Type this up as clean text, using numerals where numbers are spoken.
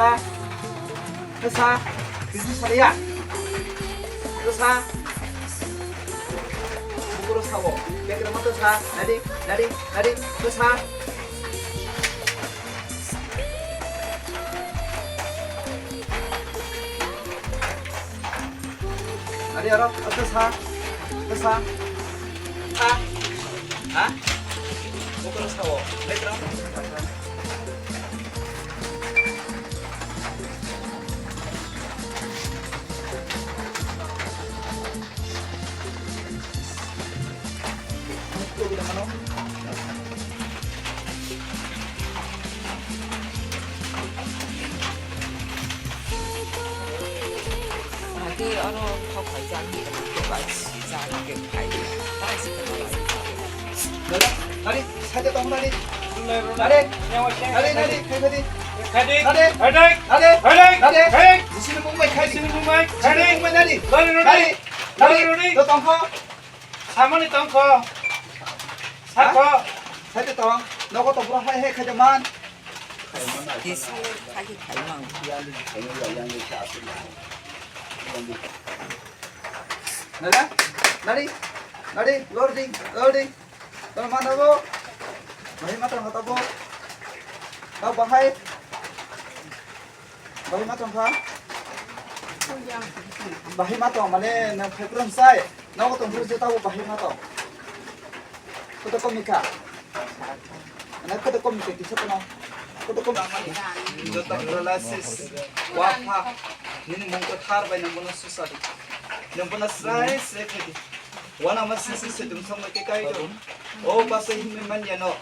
사. 사. 그지 살이야. 사. 목으로 사고. 백그럼 또 사. 나리. 또 사. 나리 알아? 또 사. 또 사. 사. 아? 목으로 사고. 백그럼.啲我都學佢真嘅，佢話時間嘅係，當時佢話。 나리. 살짝 더 나리. 나리. 나리. 무시는 공부에 칼. 나리. 너 덩커. 사모니 덩커. 사커. 살짝 더. 너가 또 뭐라 해 가자만. 啲西睇嘅睇嘛， 나리. 로딩. 너 만나고. 너희 마땅 갔다 보. 나 bahai. 너희 마땅 가. bahai 마땅 만에 나 페프럼 사이. 너가 또 무슨 타고 bahai 마땅. 그것도 겁니까? 나 그것도 겁니까? 뒤쳤구나. 그것도 겁니까? 이것도 relasies. 와파. 니는 뭔가 타르바이 넘보는 수사리. 넘보는 스라이스 에케디. Wana masisi sedum sama ke kai do. Oh basa himman ya no.